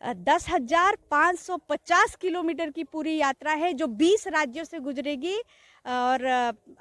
10,550 kilometre की पूरी यात्रा है जो 20 राज्यों से गुजरेगी। और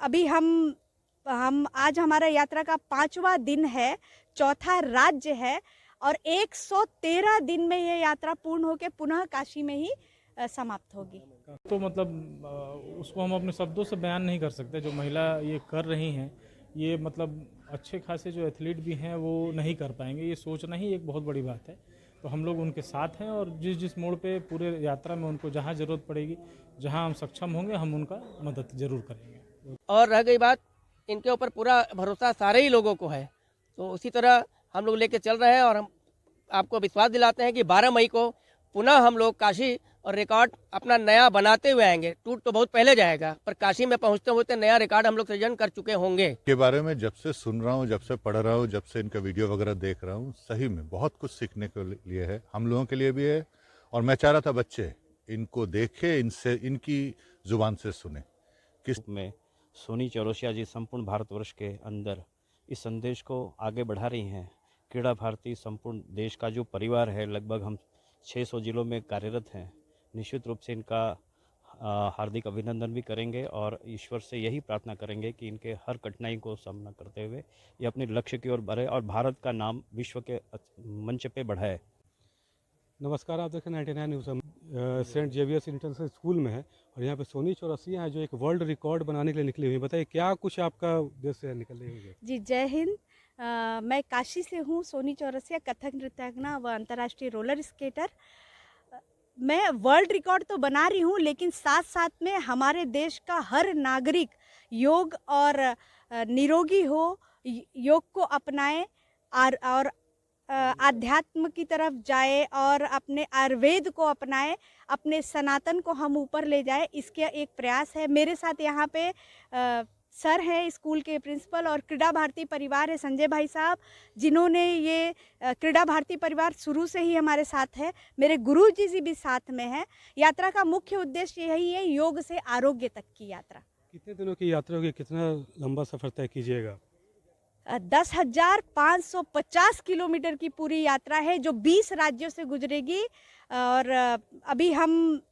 अभी हम आज हमारा यात्रा का 5वां दिन है, चौथा राज्य है और 113 दिन में ये यात्रा पूर्ण होकर पुनः काशी में ही समाप्त होगी। तो मतलब उसको हम अपने शब्दों से बयान नहीं कर सकते। जो महिला ये कर रही हैं, ये मतलब अच्छे खासे जो एथलीट भी हैं वो नहीं कर पाएंगे। ये सोचना ही एक बहुत बड़ी बात है। तो हम लोग उनके साथ हैं और जिस जिस मोड़ पे पूरे यात्रा में उनको जहाँ ज़रूरत पड़ेगी, जहाँ हम सक्षम होंगे, हम उनका मदद ज़रूर करेंगे। और रह गई बात, इनके ऊपर पूरा भरोसा सारे ही लोगों को है, तो उसी तरह हम लोग लेके चल रहे हैं। और हम आपको विश्वास दिलाते हैं कि 12 मई को पुनः हम लोग काशी और रिकॉर्ड अपना नया बनाते हुए आएंगे। टूट तो बहुत पहले जाएगा, पर काशी में पहुंचते होते नया रिकॉर्ड हम लोग सृजन कर चुके होंगे। के बारे में जब से सुन रहा हूँ, जब से पढ़ रहा हूँ, जब से इनका वीडियो वगैरह देख रहा हूँ, सही में बहुत कुछ सीखने के लिए है, हम लोगों के लिए भी है। और मैं चाह रहा था बच्चे इनको देखे, इनसे इनकी जुबान से सुने। किस में सोनी चौरसिया जी संपूर्ण भारतवर्ष के अंदर इस संदेश को आगे बढ़ा रही हैं। क्रीड़ा भारती संपूर्ण देश का जो परिवार है, लगभग हम 600 जिलों में कार्यरत हैं। निश्चित रूप से इनका हार्दिक अभिनंदन भी करेंगे और ईश्वर से यही प्रार्थना करेंगे कि इनके हर कठिनाई को सामना करते हुए ये अपने लक्ष्य की ओर बढ़े और भारत का नाम विश्व के मंच पे बढ़ाए। नमस्कार, आप देखें 99 न्यूज़। हम सेंट जेवियर्स इंटरनेशनल स्कूल में है और यहाँ पे सोनी चौरसिया है जो एक वर्ल्ड रिकॉर्ड बनाने के लिए निकली हुई। बताइए क्या कुछ आपका उद्देश्य है निकल रही हुई? जी जय हिंद। मैं काशी से हूँ, सोनी चौरसिया, कथक नृत्यांगना व अंतर्राष्ट्रीय रोलर स्केटर। मैं वर्ल्ड रिकॉर्ड तो बना रही हूँ, लेकिन साथ साथ में हमारे देश का हर नागरिक योग और निरोगी हो, योग को अपनाए और आध्यात्म की तरफ जाए और अपने आयुर्वेद को अपनाए, अपने सनातन को हम ऊपर ले जाए, इसके एक प्रयास है। मेरे साथ यहाँ पे सर हैं स्कूल के प्रिंसिपल और क्रीड़ा भारती परिवार है, संजय भाई साहब, जिन्होंने ये क्रीड़ा भारती परिवार शुरू से ही हमारे साथ है। मेरे गुरुजी जी भी साथ में हैं। यात्रा का मुख्य उद्देश्य यही है, योग से आरोग्य तक की यात्रा। कितने दिनों की यात्रा होगी, कितना लंबा सफर तय कीजिएगा? 10,550 किलोमीटर की पूरी यात्रा है जो 20 राज्यों से गुजरेगी। और अभी हम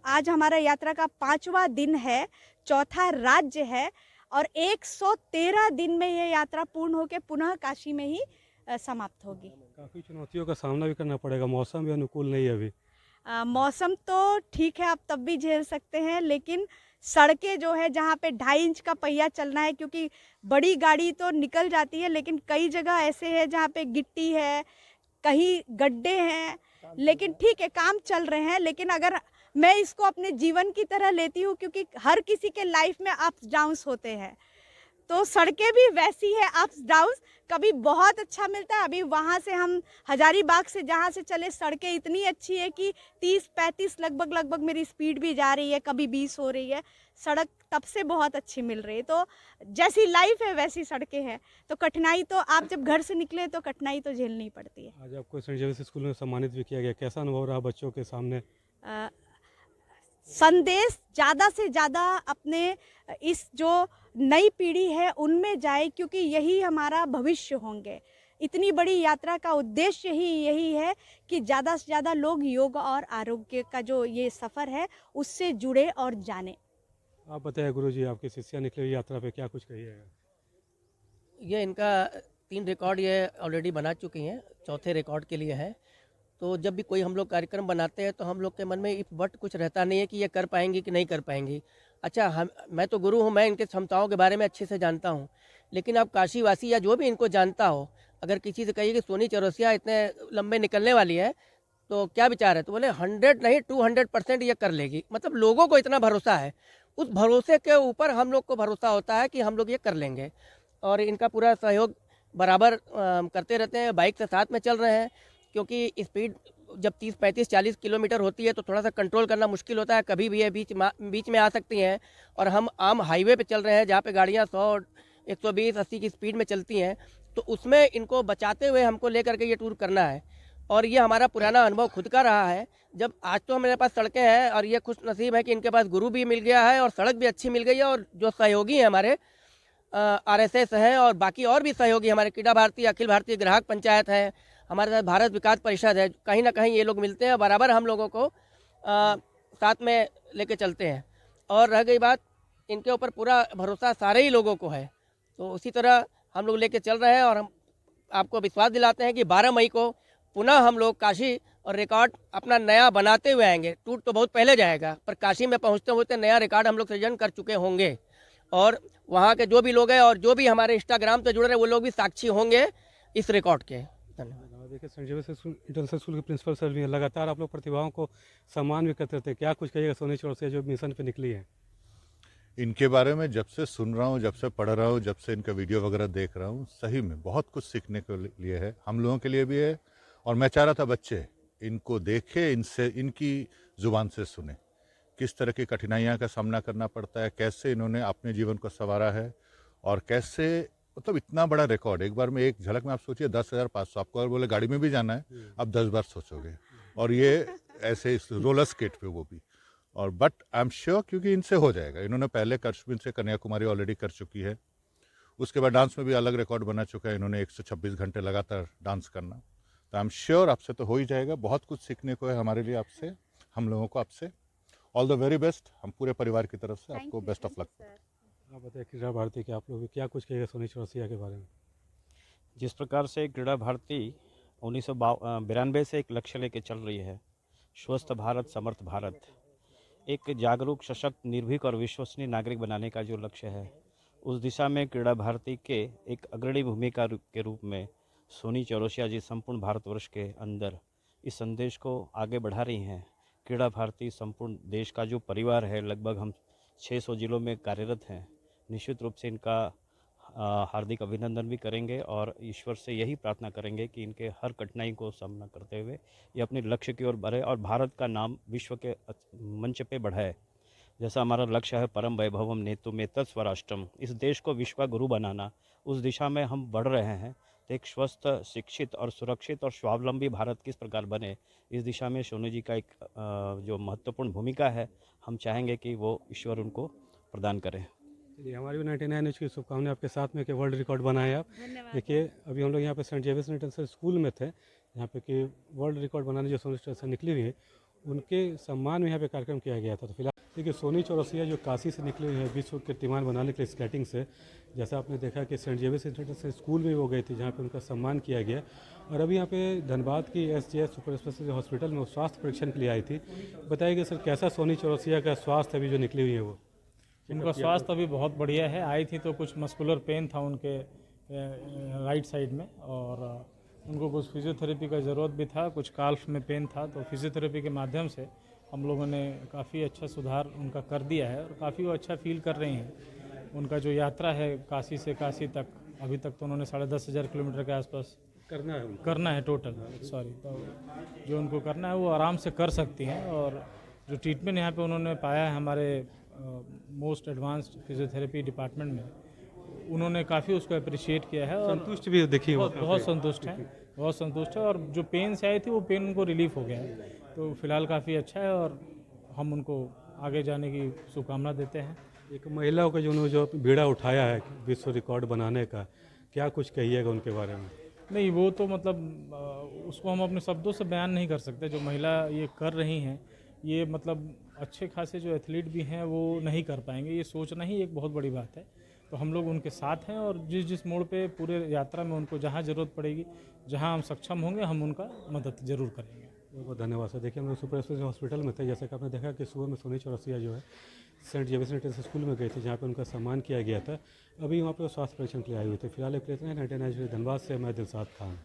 आज हमारा यात्रा का 5वां दिन है, चौथा राज्य है और 113 दिन में ये यात्रा पूर्ण होकर पुनः काशी में ही समाप्त होगी। काफ़ी चुनौतियों का सामना भी करना पड़ेगा, मौसम भी अनुकूल नहीं है अभी। मौसम तो ठीक है, आप तब भी झेल सकते हैं, लेकिन सड़कें जो है जहाँ पे 2.5 इंच का पहिया चलना है, क्योंकि बड़ी गाड़ी तो निकल जाती है, लेकिन कई जगह ऐसे है जहाँ पे गिट्टी है, कहीं गड्ढे हैं, लेकिन ठीक है काम चल रहे हैं। लेकिन अगर मैं इसको अपने जीवन की तरह लेती हूँ, क्योंकि हर किसी के लाइफ में अप्स डाउन्स होते हैं, तो सड़कें भी वैसी है, अप्स डाउन्स। कभी बहुत अच्छा मिलता है, अभी वहाँ से हम हजारीबाग से जहाँ से चले, सड़कें इतनी अच्छी है कि 30-35 लगभग मेरी स्पीड भी जा रही है, कभी 20 हो रही है। सड़क तब से बहुत अच्छी मिल रही है। तो जैसी लाइफ है वैसी सड़कें हैं, तो कठिनाई तो आप जब घर से निकले तो कठिनाई तो झेलनी पड़ती है। आज आपको सेंट जेवियर्स स्कूल में सम्मानित भी किया गया, कैसा अनुभव रहा बच्चों के सामने? संदेश ज़्यादा से ज़्यादा अपने इस जो नई पीढ़ी है उनमें जाए, क्योंकि यही हमारा भविष्य होंगे। इतनी बड़ी यात्रा का उद्देश्य ही यही है कि ज़्यादा से ज़्यादा लोग योग और आरोग्य का जो ये सफ़र है उससे जुड़े और जाने। आप बताइए गुरुजी, आपकी शिष्या निकली हुई यात्रा पे क्या कुछ कहिएगा? ये इनका 3 रिकॉर्ड ये ऑलरेडी बना चुकी हैं, चौथे रिकॉर्ड के लिए है। तो जब भी कोई हम लोग कार्यक्रम बनाते हैं तो हम लोग के मन में इफ बट कुछ रहता नहीं है कि ये कर पाएंगी कि नहीं कर पाएंगी। अच्छा, मैं तो गुरु हूँ, मैं इनके क्षमताओं के बारे में अच्छे से जानता हूँ, लेकिन अब काशीवासी या जो भी इनको जानता हो, अगर किसी से कहिए कि सोनी चौरसिया इतने लंबे निकलने वाली है तो क्या विचार है, तो बोले 100 नहीं 200% ये कर लेगी। मतलब लोगों को इतना भरोसा है, उस भरोसे के ऊपर हम लोग को भरोसा होता है कि हम लोग ये कर लेंगे। और इनका पूरा सहयोग बराबर करते रहते हैं, बाइक से साथ में चल रहे हैं, क्योंकि स्पीड जब 30, 35, 40 किलोमीटर होती है तो थोड़ा सा कंट्रोल करना मुश्किल होता है, कभी भी ये बीच में आ सकती हैं। और हम आम हाईवे पे चल रहे हैं जहाँ पे गाड़ियाँ 100, 120, 80 की स्पीड में चलती हैं, तो उसमें इनको बचाते हुए हमको लेकर के ये टूर करना है। और ये हमारा पुराना अनुभव खुद का रहा है। जब आज तो मेरे पास सड़कें हैं और ये खुश नसीब है कि इनके पास गुरु भी मिल गया है और सड़क भी अच्छी मिल गई है, और जो सहयोगी हैं हमारे RSS हैं और बाकी और भी सहयोगी हमारे क्रीड़ा भारती, अखिल भारतीय ग्राहक पंचायत है, हमारे साथ भारत विकास परिषद है, कहीं ना कहीं ये लोग मिलते हैं, बराबर हम लोगों को साथ में लेके चलते हैं। और रह गई बात, इनके ऊपर पूरा भरोसा सारे ही लोगों को है, तो उसी तरह हम लोग लेके चल रहे हैं। और हम आपको विश्वास दिलाते हैं कि 12 मई को पुनः हम लोग काशी और रिकॉर्ड अपना नया बनाते हुए आएंगे। टूट तो बहुत पहले जाएगा, पर काशी में पहुंचते पहुंचते नया रिकॉर्ड हम लोग सृजन कर चुके होंगे। और वहाँ के जो भी लोग हैं और जो भी हमारे इंस्टाग्राम से जुड़ रहे हैं वो लोग भी साक्षी होंगे इस रिकॉर्ड के। धन्यवाद। देखिए सेंट जेवियर्स इंटरनेशनल स्कूल के प्रिंसिपल सर भी हैं, लगातार आप लोग प्रतिभाओं को सम्मान भी करते रहते हैं, क्या कुछ कहिएगा सोनी चौरसिया जो मिशन पे निकली है? इनके बारे में जब से सुन रहा हूँ, जब से पढ़ रहा हूँ, जब से इनका वीडियो वगैरह देख रहा हूँ, सही में बहुत कुछ सीखने के लिए है, हम लोगों के लिए भी है। और मैं चाह रहा था बच्चे इनको देखे, इनसे इनकी ज़ुबान से सुने किस तरह की कठिनाइयाँ का सामना करना पड़ता है, कैसे इन्होंने अपने जीवन को संवारा है और कैसे मतलब इतना बड़ा रिकॉर्ड एक बार में एक झलक में आप सोचिए 10,500, आपको अगर बोले गाड़ी में भी जाना है आप 10 बार सोचोगे, और ये ऐसे रोलर स्केट पे वो भी। और बट आई एम श्योर क्योंकि इनसे हो जाएगा, इन्होंने पहले कश्मीर से कन्याकुमारी ऑलरेडी कर चुकी है, उसके बाद डांस में भी अलग रिकॉर्ड बना चुका है इन्होंने 126 घंटे लगातार डांस करना। तो आई एम श्योर आपसे तो हो ही जाएगा, बहुत कुछ सीखने को है हमारे लिए आपसे, हम लोगों को आपसे। ऑल द वेरी बेस्ट, हम पूरे परिवार की तरफ से आपको बेस्ट ऑफ लक। आप बताइए क्रीड़ा भारती के आप लोग क्या कुछ कहिएगा सोनी चौरसिया के बारे में? जिस प्रकार से क्रीड़ा भारती 1992 से एक लक्ष्य लेके चल रही है, स्वस्थ भारत समर्थ भारत, एक जागरूक सशक्त निर्भीक और विश्वसनीय नागरिक बनाने का जो लक्ष्य है, उस दिशा में क्रीड़ा भारती के एक अग्रणी भूमिका के रूप में सोनी चौरसिया जी संपूर्ण भारतवर्ष के अंदर इस संदेश को आगे बढ़ा रही हैं। क्रीड़ा भारती संपूर्ण देश का जो परिवार है, लगभग हम 600 जिलों में कार्यरत हैं। निश्चित रूप से इनका हार्दिक अभिनंदन भी करेंगे और ईश्वर से यही प्रार्थना करेंगे कि इनके हर कठिनाई को सामना करते हुए ये अपने लक्ष्य की ओर बढ़े और भारत का नाम विश्व के मंच पे बढ़ाए। जैसा हमारा लक्ष्य है परम वैभवम नेतु में तत्स्वराष्ट्रम, इस देश को विश्व गुरु बनाना, उस दिशा में हम बढ़ रहे हैं। तो एक स्वस्थ, शिक्षित और सुरक्षित और स्वावलंबी भारत किस प्रकार बने, इस दिशा में सोनू जी का एक जो महत्वपूर्ण भूमिका है, हम चाहेंगे कि वो ईश्वर उनको प्रदान करें। चलिए, हमारी भी 99 न्यूज़ की शुभकामनाएं आपके साथ में कि वर्ल्ड रिकॉर्ड बनाए आप। देखिए अभी हम लोग यहाँ पे सेंट जेवियर्स इंटरनेशनल स्कूल में थे, यहाँ पे कि वर्ल्ड रिकॉर्ड बनाने जो सोनी चौरसिया निकली हुई है उनके सम्मान में यहाँ पे कार्यक्रम किया गया था। तो फिलहाल देखिए सोनी चौरसिया जो काशी से निकली हुई है विश्व कीर्तिमान बनाने के लिए स्केटिंग से, जैसा आपने देखा कि सेंट जेवियर्स इंटरनेशनल स्कूल में वो गई थी जहाँ पे उनका सम्मान किया गया। और अभी यहाँ पे धनबाद की SJS सुपर स्पेशलिटी हॉस्पिटल में वो स्वास्थ्य परीक्षण के लिए आई थी। बताइए सर कैसा सोनी चौरसिया का स्वास्थ्य अभी जो निकली हुई है वो? उनका स्वास्थ्य अभी बहुत बढ़िया है। आई थी तो कुछ मस्कुलर पेन था उनके राइट साइड में और उनको कुछ फिजियोथेरेपी का ज़रूरत भी था, कुछ काल्फ में पेन था, तो फिजियोथेरेपी के माध्यम से हम लोगों ने काफ़ी अच्छा सुधार उनका कर दिया है और काफ़ी वो अच्छा फील कर रही हैं। उनका जो यात्रा है काशी से काशी तक, अभी तक तो उन्होंने 10,500 किलोमीटर के आसपास करना है टोटल, सॉरी, तो जो उनको करना है वो आराम से कर सकती हैं। और जो ट्रीटमेंट यहाँ पे उन्होंने पाया है हमारे मोस्ट एडवांस्ड फिजियोथेरेपी डिपार्टमेंट में, उन्होंने काफ़ी उसको अप्रिशिएट किया है और संतुष्ट भी देखिए बहुत संतुष्ट हैं, बहुत संतुष्ट है। और जो पेन से आई थी वो पेन उनको रिलीफ हो गया है, तो फिलहाल काफ़ी अच्छा है और हम उनको आगे जाने की शुभकामना देते हैं। एक महिलाओं का जो उन्होंने जो बीड़ा उठाया है विश्व रिकॉर्ड बनाने का, क्या कुछ कहिएगा उनके बारे में? नहीं, वो तो मतलब उसको हम अपने शब्दों से बयान नहीं कर सकते। जो महिला ये कर रही हैं, ये मतलब अच्छे खासे जो एथलीट भी हैं वो नहीं कर पाएंगे, ये सोचना ही एक बहुत बड़ी बात है। तो हम लोग उनके साथ हैं और जिस जिस मोड़ पे पूरे यात्रा में उनको जहाँ ज़रूरत पड़ेगी, जहाँ हम सक्षम होंगे, हम उनका मदद ज़रूर करेंगे। बहुत बहुत धन्यवाद सर। देखिए हम लोग सुपर स्पेशलिटी हॉस्पिटल में थे, जैसे कि आपने देखा कि सुबह में सोनी चौरसिया जो है सेंट जेवियर्स इंटरनेशनल स्कूल में गई थी जहाँ पे उनका सम्मान किया गया था। अभी वहाँ पे स्वास्थ्य परीक्षण के लिए आई हुई थी। फिलहाल एक लेते हैं 99 धनबाद से मैं दिलशाद खान।